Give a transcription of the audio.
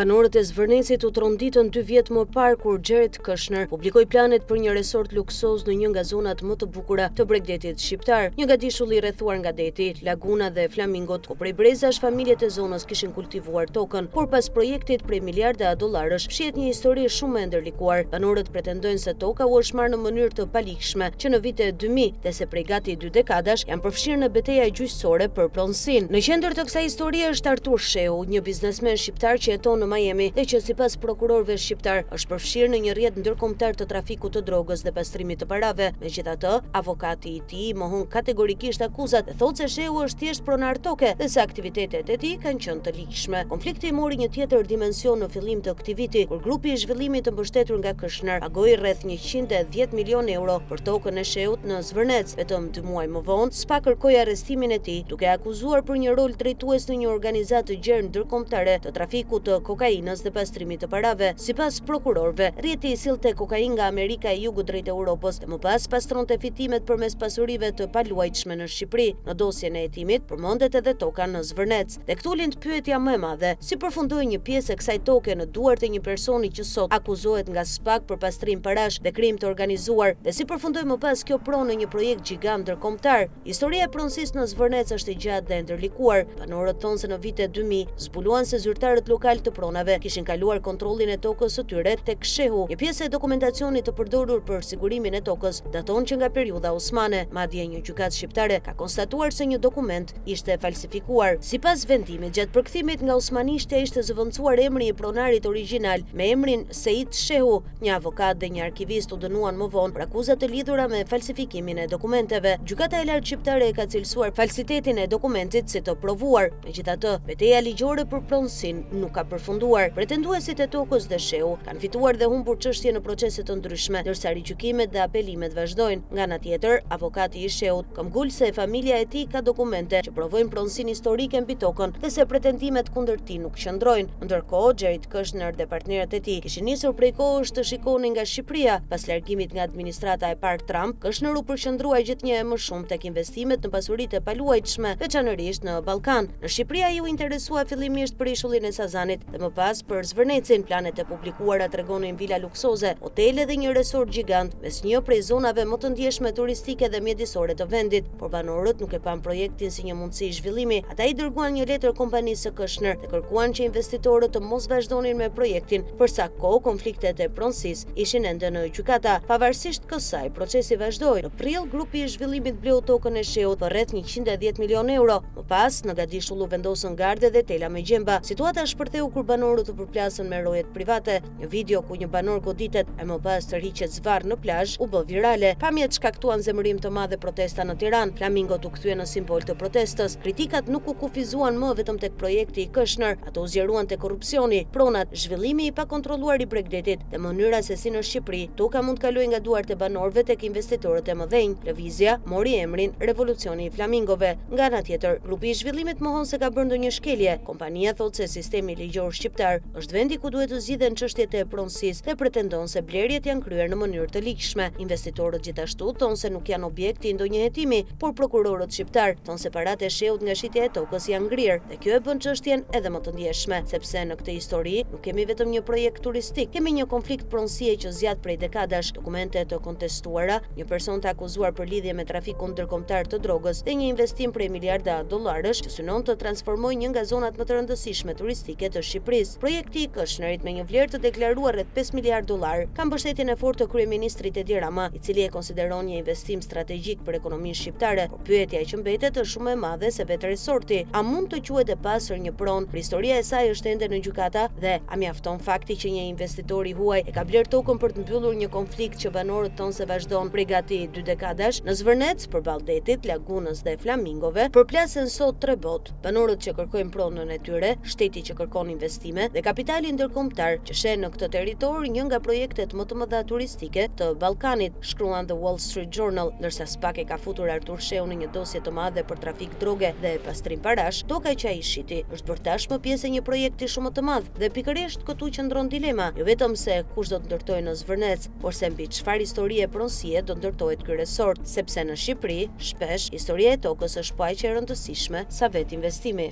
Banorët e Zvërnecit u tronditën 2 vjet më parë kur Jared Kushner publikoi planet për një resort luksoz në një nga zonat më të bukura të Bregdetit shqiptar. Një gadishull i rrethuar nga deti, laguna dhe flamingot, ku prej brezash familjet e zonës kishin kultivuar tokën, por pas projektit prej miliarda dollarësh fshihet një histori shumë e ndërlikuar. Banorët pretendojnë se toka u është marrë në mënyrë të palikshme që në vitet 2000 dhe se prej gati 2 dekadash janë përfshirë në betejë gjyqësore për pronësinë. Në qendër të kësaj historie është Artur Shehu, një biznesmen shqiptar që jeton në Miami dhe që sipas prokurorëve shqiptar është përfshirë në një rrjet ndërkombëtar të trafikut të drogës dhe pastrimit të parave. Megjithatë, avokati i tij mohon kategorikisht akuzat dhe thotë se Shehu është thjesht pronar toke dhe se aktivitetet e tij kanë qenë të ligshme. Konflikti mori një tjetër dimension në fillim të këtij viti, kur grupi i zhvillimit të mbështetur nga Kushner pagoi rreth 110 milionë euro për tokën e Shehut në Zvërnec. Vetëm 2 muaj më vonë, SPA kërkoi arrestimin e tij, duke akuzuar për një rol drejtues në një organizatë të gjerë ndërkombëtare të trafikut të kokainës dhe pastrimit të parave. Sipas prokurorëve, rrjeti i sillte kokainë nga Amerika e Jugut drejt Europës dhe më pas pastronte fitimet përmes pasurive të paluajtshme në Shqipëri. Në dosjen e hetimit përmendet edhe toka në Zvërnec. Dhe këtu lind pyetja më e madhe: si përfundoi një pjesë e kësaj toke në duart e një personi që sot akuzohet nga SPAK për pastrim parash dhe krim të organizuar, dhe si përfundoi më pas kjo pronë në një projekt gjigant ndërkombëtar? Historia e pronësisë në Zvërnec është e gjatë dhe e ndërlikuar. Banorët thonë se në vitet 2000 zbuluan se zyrtarët lokal të pronave kishin kaluar kontrollin e tokës së tyre tek Shehu. Një pjesë e dokumentacionit të përdorur për sigurimin e tokës daton që nga periudha osmane. Madje një gjykatë shqiptare ka konstatuar se një dokument ishte falsifikuar. Sipas vendimit, gjatë përkthimit nga osmanishtja ishte zëvendësuar emri i pronarit origjinal me emrin Seit Shehu. Një avokat dhe një arkivist u dënuan më vonë për akuzat të lidhura me falsifikimin e dokumenteve. Gjykata e lartë shqiptare ka cilësuar falsitetin e dokumentit si të provuar. Megjithatë, betejë ligjore për pronësinë nuk ka përfunduar. Pretenduesit e tokës dhe Shehu kanë fituar dhe humbur çështje në procese të ndryshme, ndërsa rigjykimet dhe apelimet vazhdojnë. Nga ana tjetër, avokati i Shehut këmbgul se familja e tij ka dokumente që provojnë pronësinë historike mbi tokën dhe se pretendimet kundër tij nuk qëndrojnë. Ndërkohë, Jared Kushner dhe partnerët e tij kishin nisur prej kohësh të shikonin nga Shqipëria. Pas largimit nga administrata e parë Trump, Kushner u përqendrua gjithnjë më shumë tek investimet në pasuritë e paluajtshme, veçanërisht në Ballkan. Në Shqipëri ai u interesua fillimisht për ishullin e Sazanit dhe më pas për Zvërnecin. Planet e publikuara tregonin vila luksoze, hotele dhe një resort gjigant mes një prej zonave më të ndjeshme turistike dhe mjedisore të vendit, por banorët nuk e pan projektin si një mundësi zhvillimi. Ata i dërguan një letër kompanisë së Kushner dhe kërkuan që investitorët të mos vazhdonin me projektin, për sa kohë konfliktet e pronësisë ishin ende në gjykata. Pavarësisht kësaj, procesi vazhdoi. Në prill, grupi i zhvillimit bleu tokën e Shehut për rreth 110 milionë euro. Më pas, në Gadishull u vendosën garde dhe tela me gjemba. Situata shpërtheu kur banorët u përplasën me rojet private. Një video ku një banor goditet e më pas tërhiqet zvarr në plazh u bë virale. Pamjet shkaktuan zemërim të madh dhe protesta në Tiranë. Flamingot u kthyen në simbol të protestës. Kritikat nuk u kufizuan më vetëm tek projekti i Kushner, ato u zgjeruan te korrupsioni, pronat, zhvillimi i pakontrolluar i Bregdetit dhe mënyra se si në Shqipëri toka mund të kalojë nga duart e banorëve tek investitorët e mëdhenj. Lëvizja mori emrin Revolucioni i Flamingove. Nga ana tjetër, grupi i zhvillimit mohon se ka bërë ndonjë shkelje. Kompania thotë se sistemi ligjor shqiptar është vendi ku duhet të zgjidhen çështjet e pronësisë dhe pretendon se blerjet janë kryer në mënyrë të ligshme. Investitorët gjithashtu thonë se nuk janë objekti i ndonjë hetimi, por prokurorët shqiptar thonë se paratë e Shehut nga shitja e tokës janë ngrirë dhe kjo e bën çështjen edhe më të ndjeshme, sepse në këtë histori nuk kemi vetëm një projekt turistik, kemi një konflikt pronësie që zgjat prej dekadash, dokumente të kontestuara, një person të akuzuar për lidhje me trafikun ndërkombëtar të drogës dhe një investim prej miliarda dollarësh që synon të transformojë një nga zonat më të rëndësishme turistike të Shqipërisë. Projekti i Kushnerit me një vlerë të deklaruar rreth 5 miliardë dollar ka mbështetjen e fortë të kryeministrit Edi Rama, i cili e konsideron një investim strategjik për ekonominë shqiptare. Por pyetja që mbetet është shumë e madhe se vetë resorti a mund të quhet e pasur një pronë? Historia e saj është ende në gjykata dhe a mjafton fakti që një investitor i huaj e ka bler tokën për të mbyllur një konflikt që banorët thonë se vazhdon prej gati 2 dekadash? Në Zvërnec, përballë detit, lagunës dhe flamingove, përplasen sot 3 botë: banorët që kërkojnë pronën e tyre, shteti që kërkon investime dhe kapitali ndërkombëtar që shen në këtë territor një nga projektet më të mëdha turistike të Ballkanit, shkruan The Wall Street Journal. Ndërsa SPAK e ka futur Artur Shehu në një dosje të madhe për trafik droge dhe pastrim parash, toka që ai shiti është për tashmë pjesë e një projekti shumë të madh dhe pikërisht këtu qëndron dilema, jo vetëm se kush do të ndërtojë në Zvërnec, por se mbi çfarë historie pronësie do ndërtohet ky resort, sepse në Shqipëri shpesh historia e tokës është po aq e rëndësishme sa vetë investimi.